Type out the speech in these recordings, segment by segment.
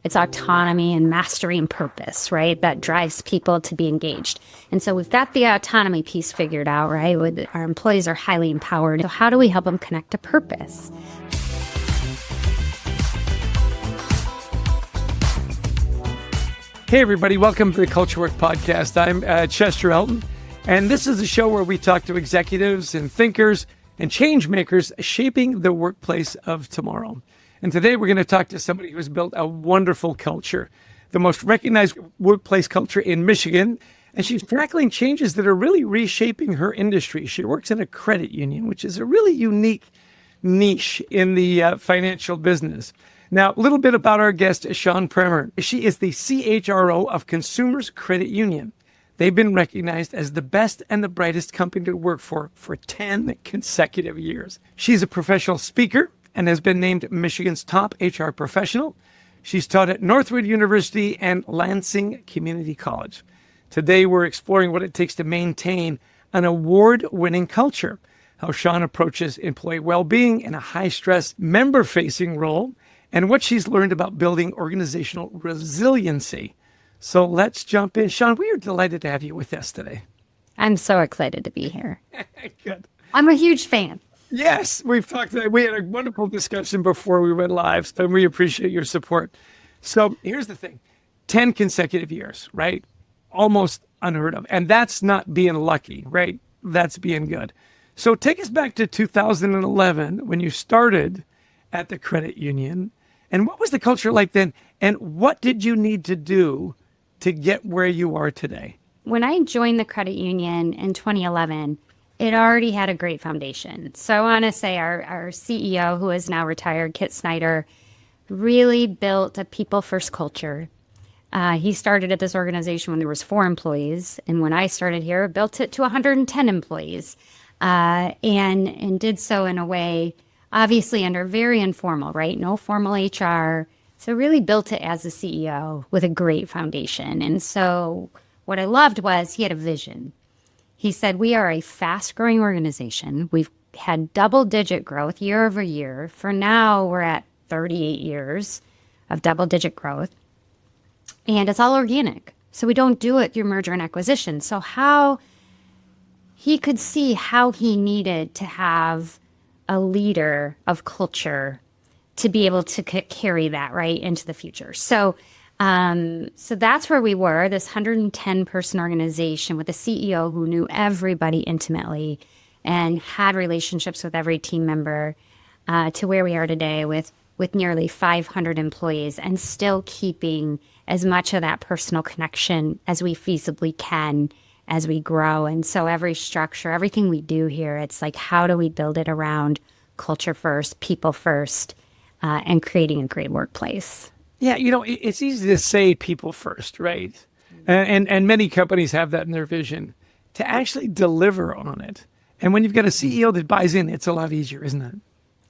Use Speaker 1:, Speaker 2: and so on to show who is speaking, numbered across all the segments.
Speaker 1: It's autonomy and mastery and purpose, right? That drives people to be engaged. And so we've got the autonomy piece figured out, right? Our employees are highly empowered. So how do we help them connect to purpose?
Speaker 2: Hey, everybody. Welcome to the Culture Work Podcast. I'm Chester Elton, and this is a show where we talk to executives and thinkers and change makers shaping the workplace of tomorrow. And today we're going to talk to somebody who's built a wonderful culture, the most recognized workplace culture in Michigan. And she's tackling changes that are really reshaping her industry. She works in a credit union, which is a really unique niche in the financial business. Now, a little bit about our guest, Shawn Premer. She is the CHRO of Consumers Credit Union. They've been recognized as the best and the brightest company to work for 10 consecutive years. She's a professional speaker and has been named Michigan's top HR professional. She's taught at Northwood University and Lansing Community College. Today, we're exploring what it takes to maintain an award-winning culture, how Shawn approaches employee well-being in a high-stress, member-facing role, and what she's learned about building organizational resiliency. So let's jump in. Shawn, we are delighted to have you with us today.
Speaker 1: I'm so excited to be here.
Speaker 2: Good.
Speaker 1: I'm a huge fan.
Speaker 2: Yes, we had a wonderful discussion before we went live, so we appreciate your support. So here's the thing, 10 consecutive years, right? Almost unheard of. And that's not being lucky, right? That's being good. So take us back to 2011 when you started at the credit union. And what was the culture like then? And what did you need to do to get where you are today?
Speaker 1: When I joined the credit union in 2011, it already had a great foundation. So I want to say our CEO, who is now retired, Kit Snyder, really built a people-first culture. He started at this organization when there was 4 employees. And when I started here, built it to 110 employees and did so in a way, obviously under very informal, right? No formal HR. So really built it as a CEO with a great foundation. And so what I loved was he had a vision. He said, we are a fast-growing organization. We've had double-digit growth year over year. For now, we're at 38 years of double-digit growth. And it's all organic. So we don't do it through merger and acquisition. So how he could see how he needed to have a leader of culture to be able to carry that right into the future. So that's where we were, this 110-person organization with a CEO who knew everybody intimately and had relationships with every team member, to where we are today with nearly 500 employees and still keeping as much of that personal connection as we feasibly can as we grow. And so every structure, everything we do here, it's like, how do we build it around culture first, people first, and creating a great workplace?
Speaker 2: Yeah, it's easy to say people first, right? And many companies have that in their vision. To actually deliver on it. And when you've got a CEO that buys in, it's a lot easier, isn't it?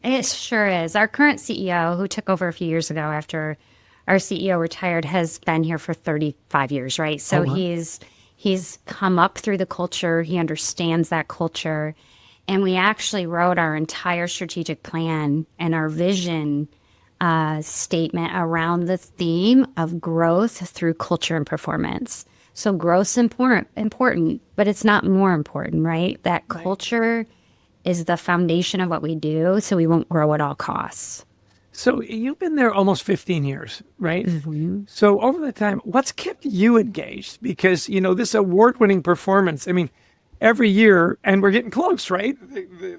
Speaker 1: It sure is. Our current CEO, who took over a few years ago after our CEO retired, has been here for 35 years, right? So he's come up through the culture. He understands that culture. And we actually wrote our entire strategic plan and our vision statement around the theme of growth through culture and performance. So growth's important, but it's not more important, right? That culture is the foundation of what we do, so we won't grow at all costs.
Speaker 2: So you've been there almost 15 years, right?
Speaker 1: Mm-hmm.
Speaker 2: So over the time, what's kept you engaged? Because, this award-winning performance, every year, and we're getting close, right?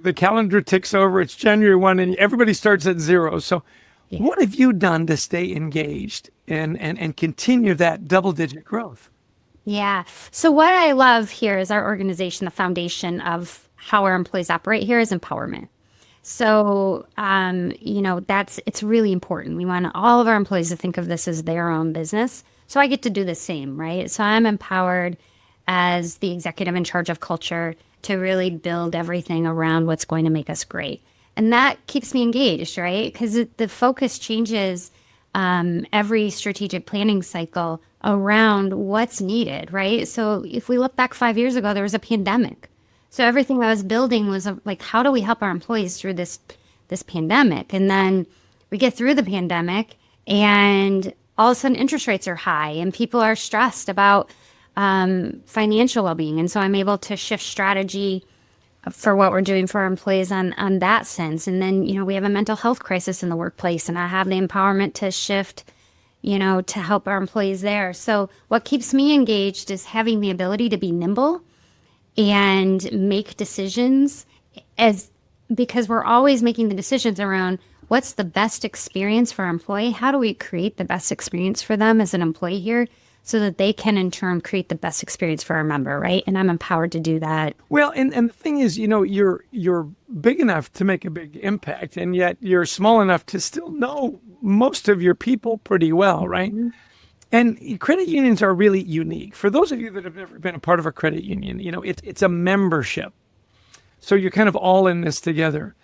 Speaker 2: The calendar ticks over, it's January 1, and everybody starts at 0. So what have you done to stay engaged and continue that double-digit growth?
Speaker 1: Yeah. So what I love here is our organization, the foundation of how our employees operate here is empowerment. So, it's really important. We want all of our employees to think of this as their own business. So I get to do the same, right? So I'm empowered as the executive in charge of culture to really build everything around what's going to make us great. And that keeps me engaged, right? Because the focus changes every strategic planning cycle around what's needed, right? So if we look back 5 years ago, there was a pandemic. So everything I was building was like, how do we help our employees through this pandemic? And then we get through the pandemic and all of a sudden interest rates are high and people are stressed about financial well-being. And so I'm able to shift strategy for what we're doing for our employees on that sense. And then, we have a mental health crisis in the workplace, and I have the empowerment to shift, to help our employees there. So what keeps me engaged is having the ability to be nimble and make decisions because we're always making the decisions around what's the best experience for our employee? How do we create the best experience for them as an employee here so that they can in turn create the best experience for our member, right? And I'm empowered to do that.
Speaker 2: Well, and the thing is, you're big enough to make a big impact, and yet you're small enough to still know most of your people pretty well, right? Mm-hmm. And credit unions are really unique. For those of you that have never been a part of a credit union, it's a membership. So you're kind of all in this together.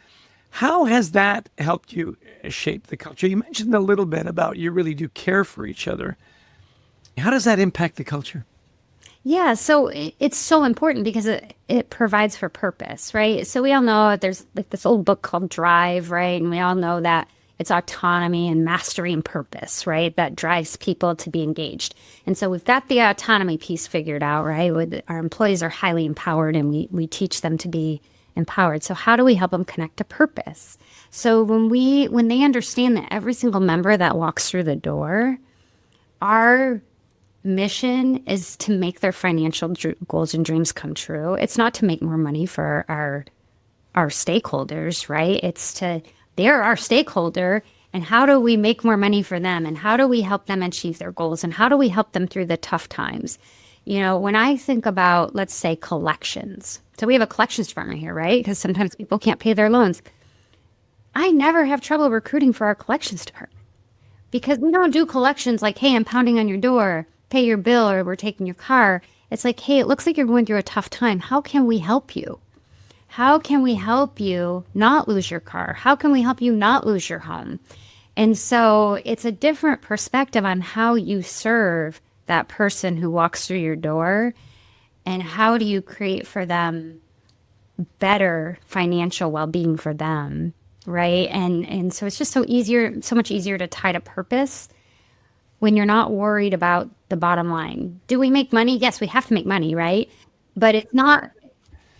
Speaker 2: How has that helped you shape the culture? You mentioned a little bit about you really do care for each other. How does that impact the culture?
Speaker 1: Yeah, so it's so important because it provides for purpose, right? So we all know there's like this old book called Drive, right? And we all know that it's autonomy and mastery and purpose, right? That drives people to be engaged. And so we've got the autonomy piece figured out, right? Our employees are highly empowered, and we teach them to be empowered. So how do we help them connect to purpose? So when they understand that every single member that walks through the door, our mission is to make their financial goals and dreams come true. It's not to make more money for our stakeholders, right? They're our stakeholder, and how do we make more money for them? And how do we help them achieve their goals? And how do we help them through the tough times? When I think about, let's say, collections. So we have a collections department here, right? Because sometimes people can't pay their loans. I never have trouble recruiting for our collections department because we don't do collections like, hey, I'm pounding on your door, pay your bill, or we're taking your car. It's like, hey, it looks like you're going through a tough time. How can we help you? How can we help you not lose your car? How can we help you not lose your home? And so it's a different perspective on how you serve that person who walks through your door, and how do you create for them better financial well-being for them, right? And so it's just so much easier to tie to purpose when you're not worried about the bottom line. Do we make money? Yes, we have to make money, right? But it's not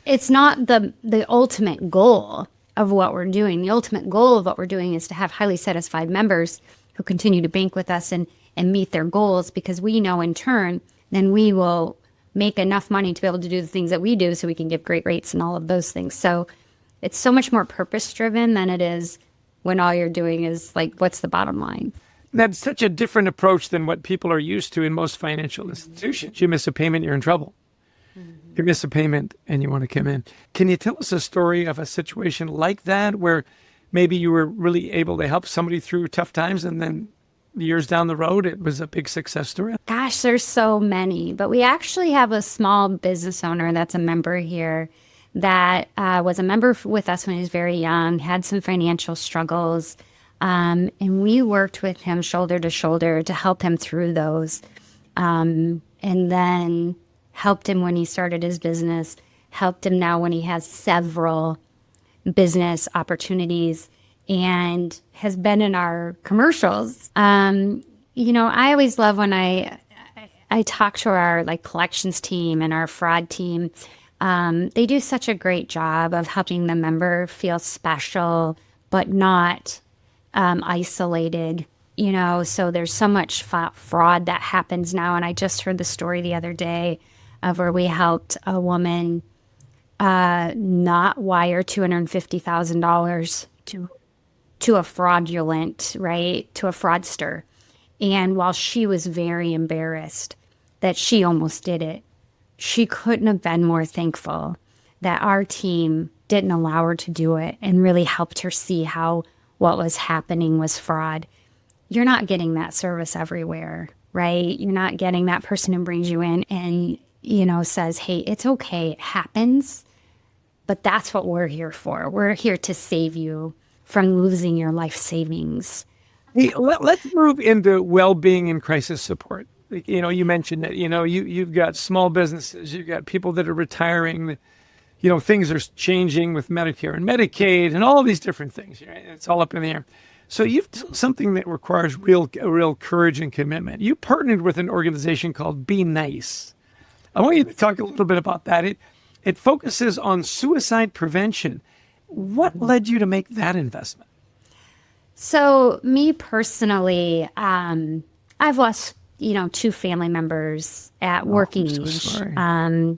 Speaker 1: the ultimate goal of what we're doing. The ultimate goal of what we're doing is to have highly satisfied members who continue to bank with us and meet their goals, because we know in turn, then we will make enough money to be able to do the things that we do so we can give great rates and all of those things. So it's so much more purpose driven than it is when all you're doing is like, what's the bottom line?
Speaker 2: That's such a different approach than what people are used to in most financial institutions. You miss a payment, you're in trouble. You miss a payment and you want to come in. Can you tell us a story of a situation like that where maybe you were really able to help somebody through tough times, and then years down the road, it was a big success story?
Speaker 1: Gosh, there's so many. But we actually have a small business owner that's a member here that was a member with us when he was very young, had some financial struggles. And we worked with him shoulder to shoulder to help him through those. And then helped him when he started his business, helped him now when he has several business opportunities, and has been in our commercials. I always love when I talk to our collections team and our fraud team. They do such a great job of helping the member feel special, but not isolated. So there's so much fraud that happens now. And I just heard the story the other day of where we helped a woman not wire $250,000 to a fraudulent, right, to a fraudster. And while she was very embarrassed that she almost did it, she couldn't have been more thankful that our team didn't allow her to do it and really helped her see how what was happening was fraud. You're not getting that service everywhere, right? You're not getting that person who brings you in and, says, hey, it's okay, it happens, but that's what we're here for. We're here to save you from losing your life savings.
Speaker 2: Hey, let's move into well-being and crisis support. You mentioned that, you've got small businesses, you've got people that are retiring, things are changing with Medicare and Medicaid and all of these different things, right? It's all up in the air. So you've done something that requires real courage and commitment. You partnered with an organization called Be Nice. I want you to talk a little bit about that. It focuses on suicide prevention. What led you to make that investment?
Speaker 1: So me personally, I've lost, two family members at working
Speaker 2: so
Speaker 1: age
Speaker 2: sorry.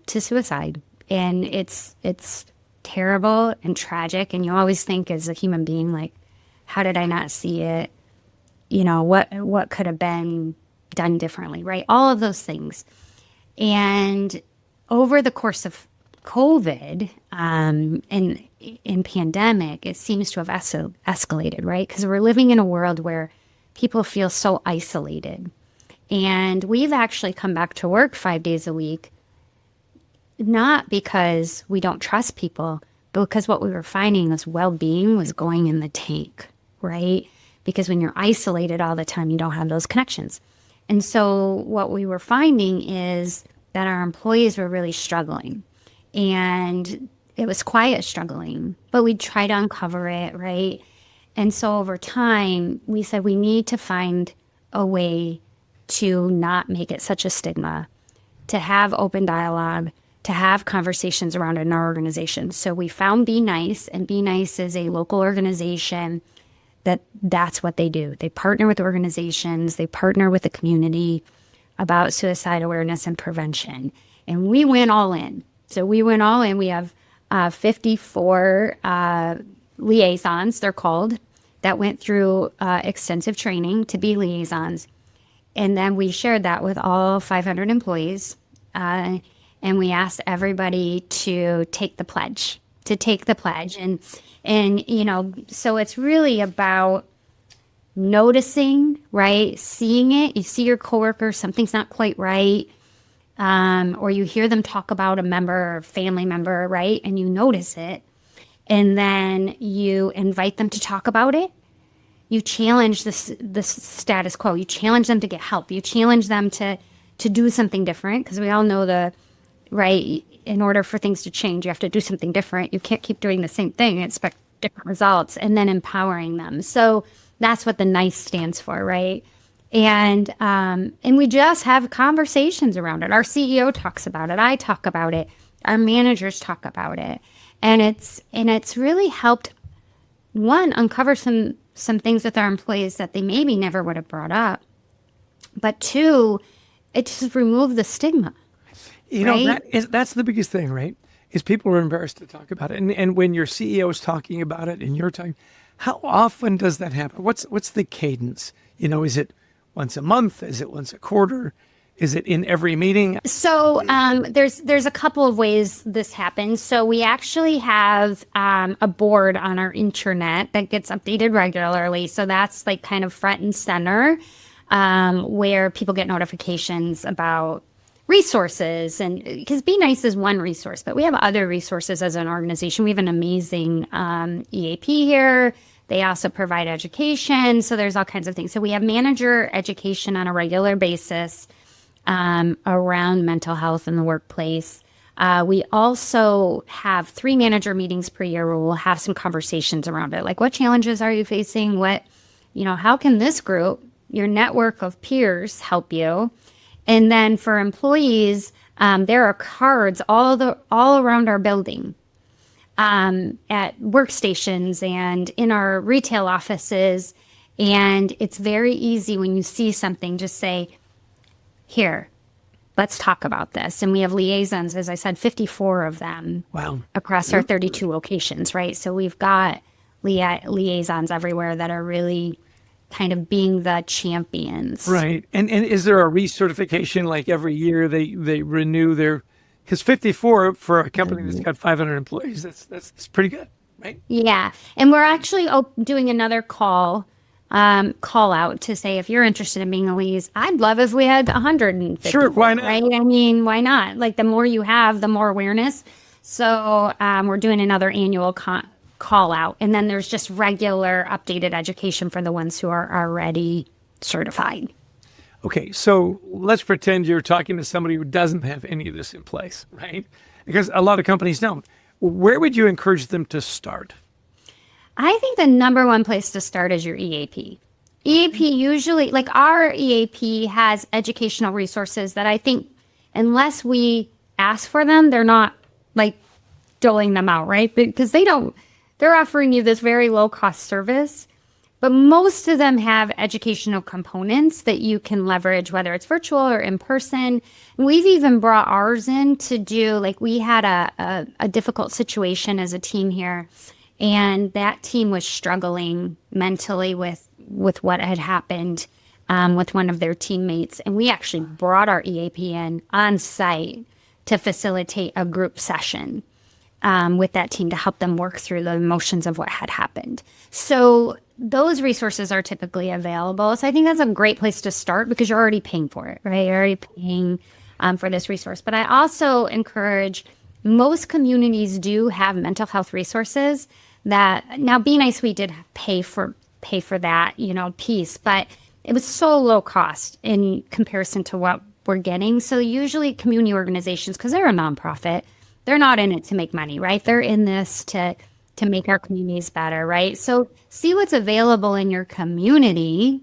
Speaker 1: to suicide. And it's terrible and tragic. And you always think as a human being, like, how did I not see it? What could have been done differently, right? All of those things. And over the course of COVID and in pandemic, it seems to have escalated, right? Because we're living in a world where people feel so isolated. And we've actually come back to work 5 days a week, not because we don't trust people, but because what we were finding was well-being was going in the tank, right? Because when you're isolated all the time, you don't have those connections. And so what we were finding is that our employees were really struggling. And it was quiet struggling, but we'd try to uncover it, right? And so over time, we said we need to find a way to not make it such a stigma, to have open dialogue, to have conversations around it in our organization. So we found Be Nice, and Be Nice is a local organization that's what they do. They partner with organizations, they partner with the community about suicide awareness and prevention. And we went all in. So we went all in. We have 54 liaisons, they're called, that went through extensive training to be liaisons. And then we shared that with all 500 employees. And we asked everybody to take the pledge. And so it's really about noticing, right? Seeing it. You see your coworker, something's not quite right. Or you hear them talk about a member or family member, right? And you notice it. And then you invite them to talk about it. You challenge the status quo. You challenge them to get help. You challenge them to do something different, because we all know right, in order for things to change, you have to do something different. You can't keep doing the same thing and expect different results, and then empowering them. So that's what the NICE stands for, right? And we just have conversations around it. Our CEO talks about it. I talk about it. Our managers talk about it. And it's really helped, one, uncover some things with our employees that they maybe never would have brought up. But two, it just removed the stigma. Right?
Speaker 2: That's the biggest thing, right? Is people are embarrassed to talk about it. And when your CEO is talking about it and you're talking, how often does that happen? What's the cadence? Is it once a month? Is it once a quarter? Is it in every meeting?
Speaker 1: So there's a couple of ways this happens. So we actually have a board on our intranet that gets updated regularly. So that's like kind of front and center, where people get notifications about resources. And because Be Nice is one resource, but we have other resources as an organization. We have an amazing EAP here. They also provide education. So there's all kinds of things. So we have manager education on a regular basis around mental health in the workplace. We also have 3 manager meetings per year where we'll have some conversations around it. Like, what challenges are you facing? How can this group, your network of peers, help you? And then for employees, there are cards all around our building, at workstations and in our retail offices. And it's very easy when you see something, just say, here, let's talk about this. And we have liaisons, as I said, 54 of them.
Speaker 2: Wow.
Speaker 1: Across our 32 locations, right? So we've got liaisons everywhere that are really kind of being the champions.
Speaker 2: Right. And is there a recertification, like every year they renew their, because 54 for a company that's got 500 employees, that's pretty good, right?
Speaker 1: Yeah. And we're actually doing another call out to say, if you're interested in being a liaison, I'd love if we had 150.
Speaker 2: Sure, why not?
Speaker 1: Right? I mean, why not? Like, the more you have, the more awareness. So we're doing another annual call out. And then there's just regular updated education for the ones who are already certified.
Speaker 2: Okay, so let's pretend you're talking to somebody who doesn't have any of this in place, right? Because a lot of companies don't. Where would you encourage them to start?
Speaker 1: I think the number one place to start is your EAP. EAP usually, like our EAP has educational resources that I think, unless we ask for them, they're not like doling them out, right? Because they're offering you this very low cost service, but most of them have educational components that you can leverage, whether it's virtual or in person. We've even brought ours in to do, like we had a difficult situation as a team here, and that team was struggling mentally with what had happened with one of their teammates. And we actually brought our EAP in on site to facilitate a group session with that team to help them work through the emotions of what had happened. So those resources are typically available. So I think that's a great place to start because you're already paying for it, right? You're already paying for this resource. But I also encourage, most communities do have mental health resources that, now Be Nice, we did pay for that, piece, but it was so low cost in comparison to what we're getting. So usually community organizations, because they're a nonprofit, they're not in it to make money, right? They're in this to make our communities better, right? So see what's available in your community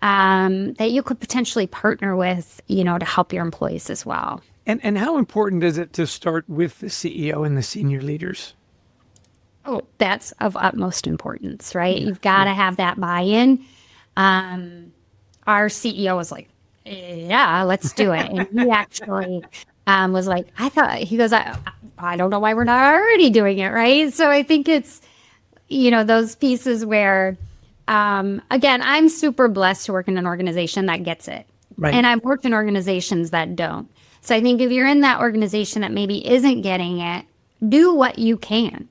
Speaker 1: that you could potentially partner with, to help your employees as well.
Speaker 2: And how important is it to start with the CEO and the senior leaders?
Speaker 1: Oh, that's of utmost importance, right? Yeah. You've got to have that buy-in. Our CEO was like, yeah, let's do it. And he actually was like, I don't know why we're not already doing it, right? So I think it's, those pieces where, again, I'm super blessed to work in an organization that gets it. Right. And I've worked in organizations that don't. So I think if you're in that organization that maybe isn't getting it, do what you can,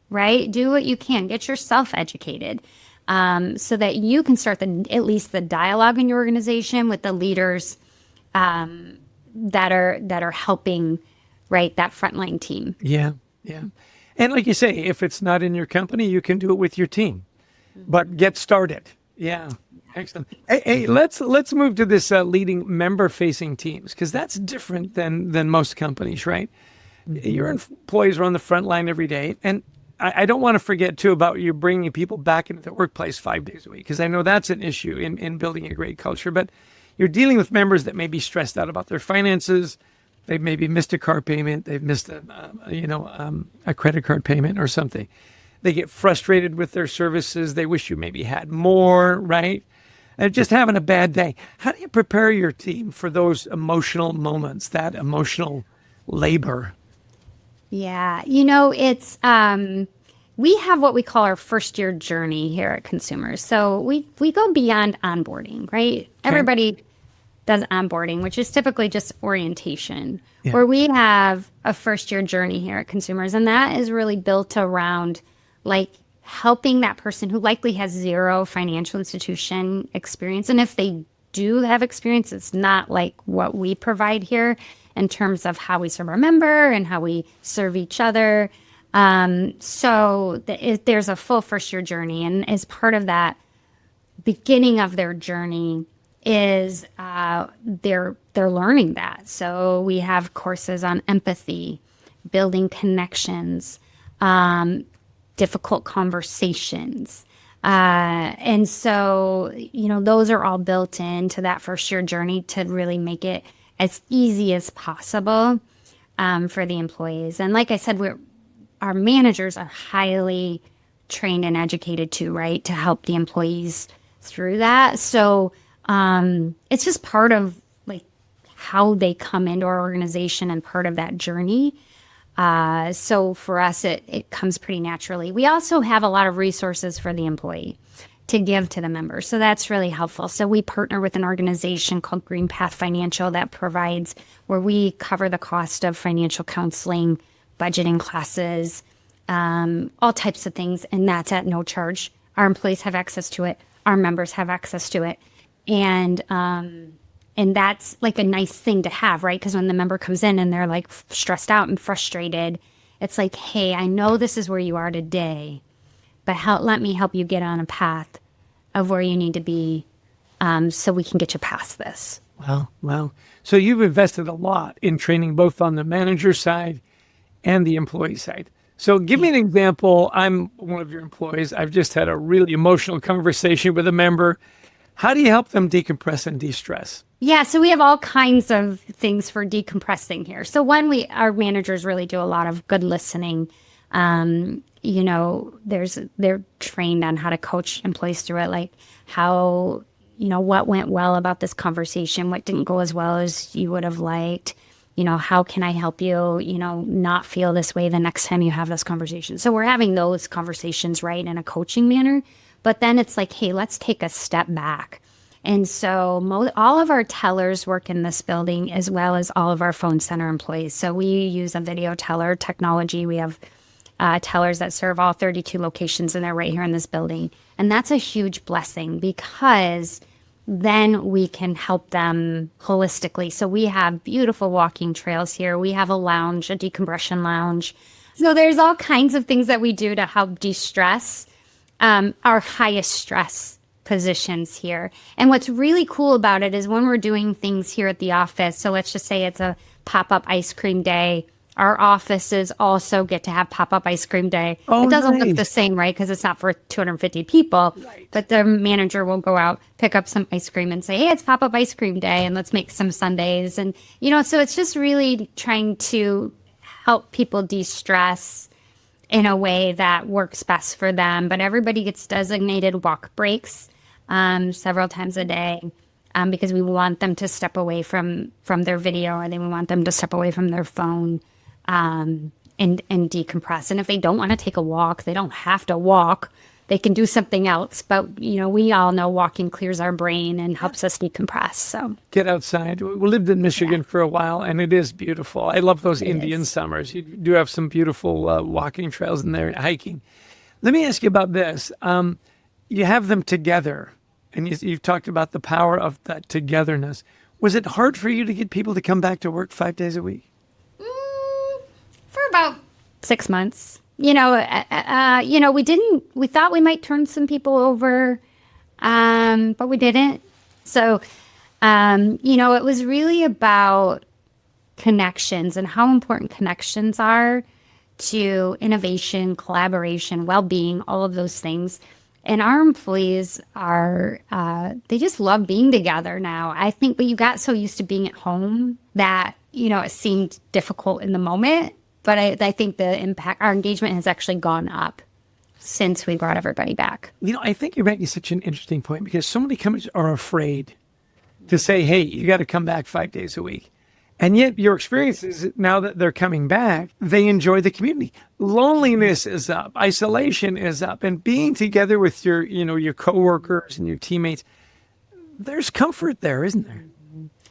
Speaker 1: right? Do what you can. Get yourself educated so that you can start at least the dialogue in your organization with the leaders that are helping, right, that frontline team.
Speaker 2: Yeah. And like you say, if it's not in your company, you can do it with your team. But get started. Yeah. Excellent. Hey, let's move to this leading member-facing teams, because that's different than most companies, right? Your employees are on the front line every day. And I don't want to forget, too, about you bringing people back into the workplace 5 days a week, because I know that's an issue in building a great culture. But you're dealing with members that may be stressed out about their finances. They've maybe missed a car payment. They've missed a credit card payment or something. They get frustrated with their services. They wish you maybe had more, right? And just having a bad day. How do you prepare your team for those emotional moments, that emotional labor?
Speaker 1: Yeah, it's we have what we call our first year journey here at Consumers. So we go beyond onboarding, right? Okay. Everybody does onboarding, which is typically just orientation, where we have a first year journey here at Consumers. And that is really built around like helping that person who likely has zero financial institution experience. And if they do have experience, it's not like what we provide here in terms of how we serve our member and how we serve each other. So there's a full first year journey. And as part of that beginning of their journey is they're learning that. So we have courses on empathy, building connections, difficult conversations. And so, those are all built into that first year journey to really make it as easy as possible for the employees. And like I said, our managers are highly trained and educated too, right, to help the employees through that. So it's just part of like how they come into our organization and part of that journey. So for us, it comes pretty naturally. We also have a lot of resources for the employee to give to the members. So that's really helpful. So we partner with an organization called Green Path Financial that provides where we cover the cost of financial counseling, budgeting classes, all types of things. And that's at no charge. Our employees have access to it. Our members have access to it. And that's like a nice thing to have, right? Because when the member comes in and they're like stressed out and frustrated, it's like, hey, I know this is where you are today, but let me help you get on a path of where you need to be so we can get you past this.
Speaker 2: Well, so you've invested a lot in training both on the manager side and the employee side. So give me an example. I'm one of your employees. I've just had a really emotional conversation with a member. How do you help them decompress and de-stress?
Speaker 1: Yeah, so we have all kinds of things for decompressing here. So one, our managers really do a lot of good listening. They're trained on how to coach employees through it, like how, what went well about this conversation, what didn't go as well as you would have liked. How can I help you, not feel this way the next time you have this conversation? So we're having those conversations, right, in a coaching manner. But then it's like, hey, let's take a step back. And so all of our tellers work in this building, as well as all of our phone center employees. So we use a video teller technology. We have tellers that serve all 32 locations, and they're right here in this building. And that's a huge blessing, because then we can help them holistically. So we have beautiful walking trails here. We have a lounge, a decompression lounge. So there's all kinds of things that we do to help de-stress our highest stress positions here. And what's really cool about it is when we're doing things here at the office, so let's just say it's a pop-up ice cream day, our offices also get to have pop-up ice cream day.
Speaker 2: Oh,
Speaker 1: it doesn't
Speaker 2: nice.
Speaker 1: look the same, right? Because it's not for 250 people.
Speaker 2: Right.
Speaker 1: But the manager will go out, pick up some ice cream and say, hey, it's pop-up ice cream day, and let's make some sundaes. And, so it's just really trying to help people de-stress in a way that works best for them. But everybody gets designated walk breaks several times a day, because we want them to step away from their video, and then we want them to step away from their phone and decompress. And if they don't want to take a walk, they don't have to walk. They can do something else. But, we all know walking clears our brain and helps us decompress. So
Speaker 2: Get outside. We lived in Michigan for a while, and it is beautiful. I love those Indian summers. You do have some beautiful walking trails in there, hiking. Let me ask you about this. You have them together, and you've talked about the power of that togetherness. Was it hard for you to get people to come back to work 5 days a week?
Speaker 1: For about 6 months. We thought we might turn some people over, but we didn't. So, it was really about connections and how important connections are to innovation, collaboration, well-being, all of those things. And our employees they just love being together now. I think, but you got so used to being at home that, it seemed difficult in the moment. But I think the impact, our engagement has actually gone up since we brought everybody back.
Speaker 2: I think you're making such an interesting point, because so many companies are afraid to say, hey, you got to come back 5 days a week. And yet your experience is now that they're coming back, they enjoy the community. Loneliness is up, isolation is up, and being together with your coworkers and your teammates, there's comfort there, isn't there?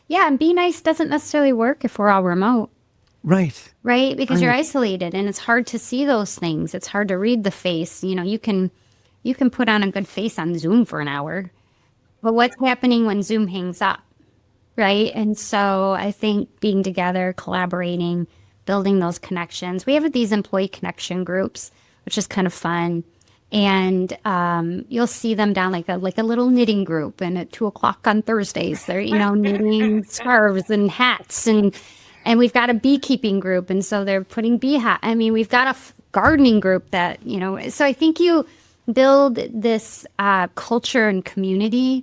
Speaker 1: Yeah, and be nice doesn't necessarily work if we're all remote.
Speaker 2: Right.
Speaker 1: Right? Because you're isolated, and it's hard to see those things. It's hard to read the face. You can put on a good face on Zoom for an hour. But what's happening when Zoom hangs up? Right? And so I think being together, collaborating, building those connections. We have these employee connection groups, which is kind of fun. And you'll see them down like a little knitting group. And at 2:00 on Thursdays, they're, knitting scarves and hats, and we've got a beekeeping group, and so they're putting we've got a gardening group that, so I think you build this culture and community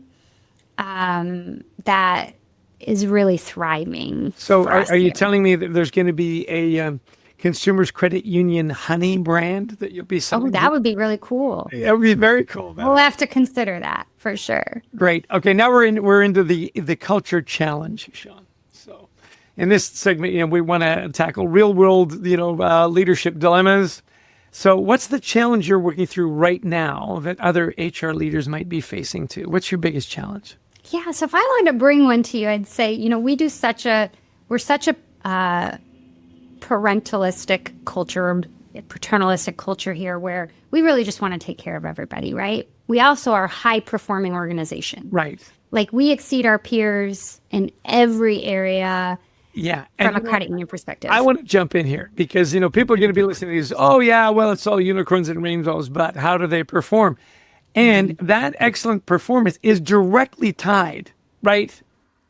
Speaker 1: that is really thriving.
Speaker 2: So are you telling me that there's going to be a Consumers Credit Union honey brand that you'll be selling?
Speaker 1: Oh, that would be really cool.
Speaker 2: That would be very cool.
Speaker 1: We'll have to consider that for sure.
Speaker 2: Great. Okay, now we're into the culture challenge, Shawn. So in this segment, we want to tackle real world, leadership dilemmas. So what's the challenge you're working through right now that other HR leaders might be facing too? What's your biggest challenge?
Speaker 1: Yeah, so if I wanted to bring one to you, I'd say, we're such a paternalistic culture here, where we really just want to take care of everybody, right? We also are a high-performing organization.
Speaker 2: Right.
Speaker 1: Like, we exceed our peers in every area.
Speaker 2: Yeah.
Speaker 1: From a credit union perspective.
Speaker 2: I want to jump in here because, people are going to be listening to these. Oh, yeah, well, it's all unicorns and rainbows, but how do they perform? And that excellent performance is directly tied, right,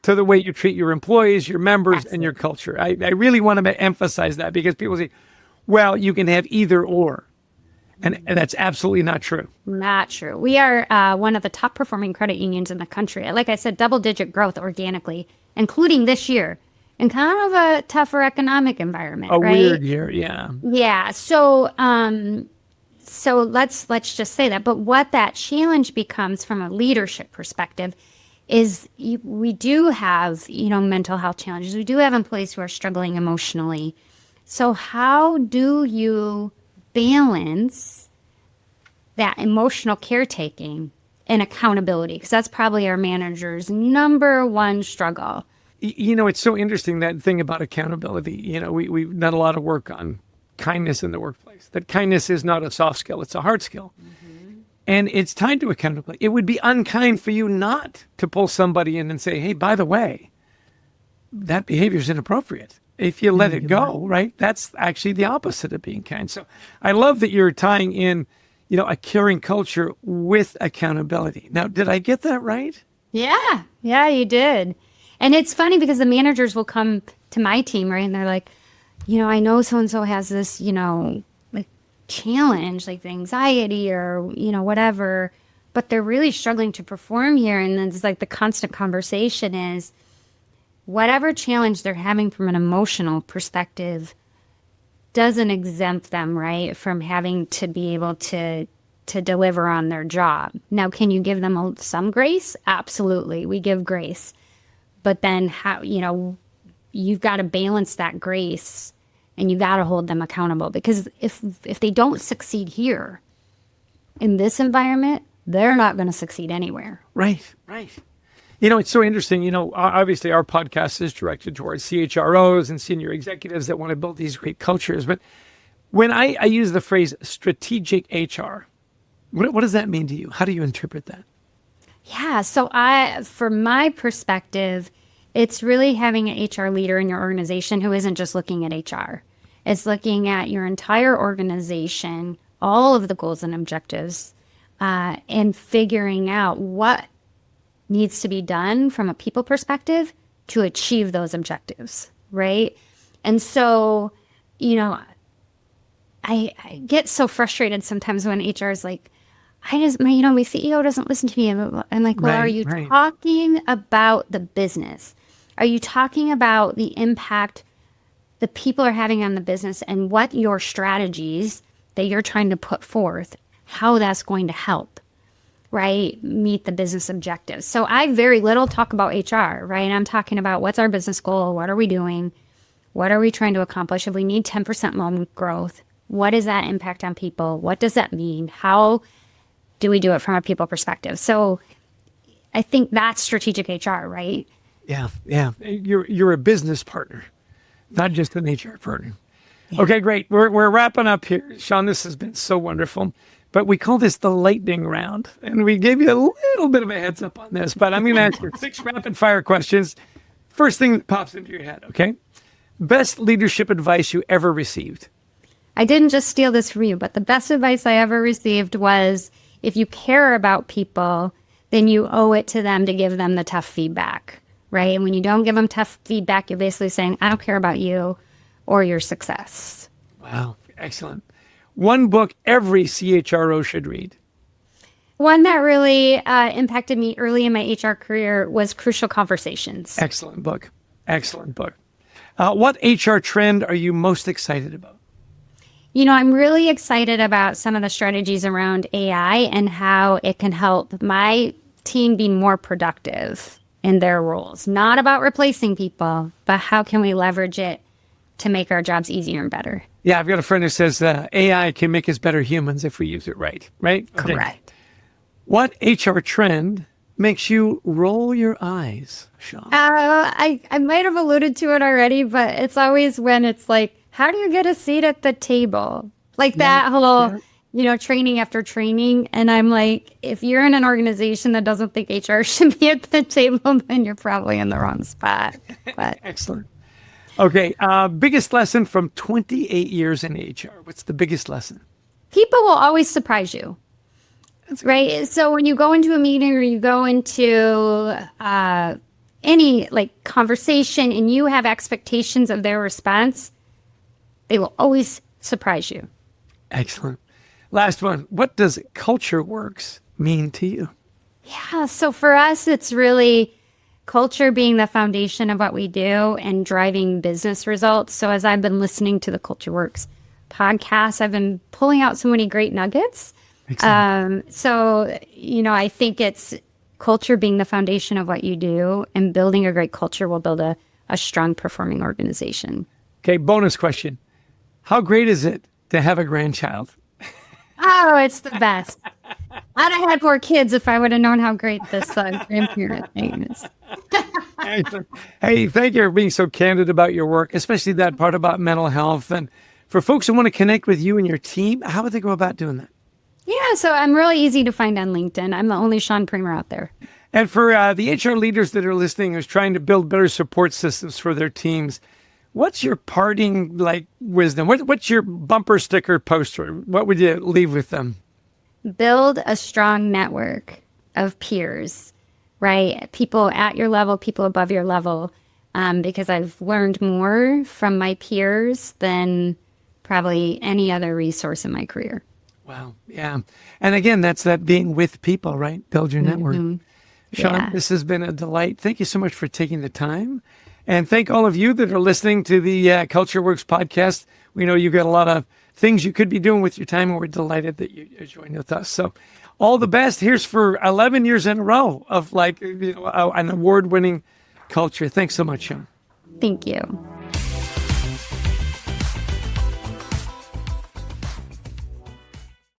Speaker 2: to the way you treat your employees, your members, and your culture. I really want to emphasize that, because people say, well, you can have either or. And that's absolutely not true.
Speaker 1: Not true. We are one of the top performing credit unions in the country. Like I said, double-digit growth organically, including this year, in kind of a tougher economic environment, right?
Speaker 2: Weird year, yeah.
Speaker 1: Yeah. So let's just say that. But what that challenge becomes from a leadership perspective is we do have, mental health challenges. We do have employees who are struggling emotionally. So how do you balance that emotional caretaking and accountability? Because that's probably our manager's number one struggle.
Speaker 2: It's so interesting, that thing about accountability. We've done a lot of work on kindness in the workplace. That kindness is not a soft skill, it's a hard skill. And it's tied to accountability. It would be unkind for you not to pull somebody in and say, hey, by the way, that behavior is inappropriate. If you let it go, right? That's actually the opposite of being kind. So I love that you're tying in, a caring culture with accountability. Now, did I get that right?
Speaker 1: Yeah, you did. And it's funny because the managers will come to my team, right? And they're like, I know so-and-so has this, like challenge, like the anxiety or, whatever, but they're really struggling to perform here. And then it's like the constant conversation is whatever challenge they're having from an emotional perspective doesn't exempt them, right, from having to be able to deliver on their job. Now, can you give them some grace? Absolutely. We give grace. But then how, you've got to balance that grace and you got to hold them accountable, because if they don't succeed here in this environment, they're not going to succeed anywhere.
Speaker 2: Right. It's so interesting. Obviously our podcast is directed towards CHROs and senior executives that want to build these great cultures. But when I use the phrase strategic HR, what does that mean to you? How do you interpret that?
Speaker 1: Yeah. So from my perspective, it's really having an HR leader in your organization who isn't just looking at HR. It's looking at your entire organization, all of the goals and objectives, and figuring out what needs to be done from a people perspective to achieve those objectives, right? And so, I get so frustrated sometimes when HR is like, my CEO doesn't listen to me. I'm like, well, are you talking about the business? Are you talking about the impact the people are having on the business and what your strategies that you're trying to put forth, how that's going to help, right, meet the business objectives? So I very little talk about HR, right? I'm talking about what's our business goal? What are we doing? What are we trying to accomplish? If we need 10% loan growth, what is that impact on people? What does that mean? How do we do it from a people perspective? So I think that's strategic HR, right?
Speaker 2: Yeah. You're a business partner, not just an HR partner. Yeah. Okay, great. We're wrapping up here. Shawn, this has been so wonderful. But we call this the lightning round. And we gave you a little bit of a heads up on this. But I'm going to ask you 6 rapid fire questions. First thing that pops into your head, okay? Best leadership advice you ever received?
Speaker 1: I didn't just steal this from you, but the best advice I ever received was, if you care about people, then you owe it to them to give them the tough feedback, right? And when you don't give them tough feedback, you're basically saying, I don't care about you or your success.
Speaker 2: Wow. Excellent. One book every CHRO should read?
Speaker 1: One that really impacted me early in my HR career was Crucial Conversations.
Speaker 2: Excellent book. What HR trend are you most excited about?
Speaker 1: I'm really excited about some of the strategies around AI and how it can help my team be more productive in their roles. Not about replacing people, but how can we leverage it to make our jobs easier and better?
Speaker 2: Yeah, I've got a friend who says AI can make us better humans if we use it right? Okay.
Speaker 1: Correct.
Speaker 2: What HR trend makes you roll your eyes, Shawn?
Speaker 1: I might have alluded to it already, but it's always when it's like, how do you get a seat at the table? Like that whole, training after training. And I'm like, if you're in an organization that doesn't think HR should be at the table, then you're probably in the wrong spot. But
Speaker 2: Excellent. Okay. Biggest lesson from 28 years in HR. What's the biggest lesson?
Speaker 1: People will always surprise you. Right. So when you go into a meeting or you go into any conversation and you have expectations of their response, they will always surprise you.
Speaker 2: Excellent. Last one. What does Culture Works mean to you?
Speaker 1: Yeah, so for us, it's really culture being the foundation of what we do and driving business results. So as I've been listening to the Culture Works podcast, I've been pulling out so many great nuggets. So, I think it's culture being the foundation of what you do, and building a great culture will build a strong performing organization.
Speaker 2: Okay, bonus question. How great is it to have a grandchild?
Speaker 1: Oh, it's the best. I'd have had more kids if I would have known how great this grandparent thing is.
Speaker 2: Hey, thank you for being so candid about your work, especially that part about mental health. And for folks who want to connect with you and your team, how would they go about doing that?
Speaker 1: Yeah, so I'm really easy to find on LinkedIn. I'm the only Shawn Premer out there.
Speaker 2: And for the HR leaders that are listening who's trying to build better support systems for their teams, what's your parting wisdom? What's your bumper sticker poster? What would you leave with them?
Speaker 1: Build a strong network of peers, right? People at your level, people above your level, because I've learned more from my peers than probably any other resource in my career.
Speaker 2: Wow. Yeah. And again, that's that being with people, right? Build your network. Shawn, This has been a delight. Thank you so much for taking the time. And thank all of you that are listening to the Culture Works podcast. We know you've got a lot of things you could be doing with your time, and we're delighted that you joined with us. So all the best. Here's for 11 years in a row of an award-winning culture. Thanks so much, Shawn.
Speaker 1: Thank you.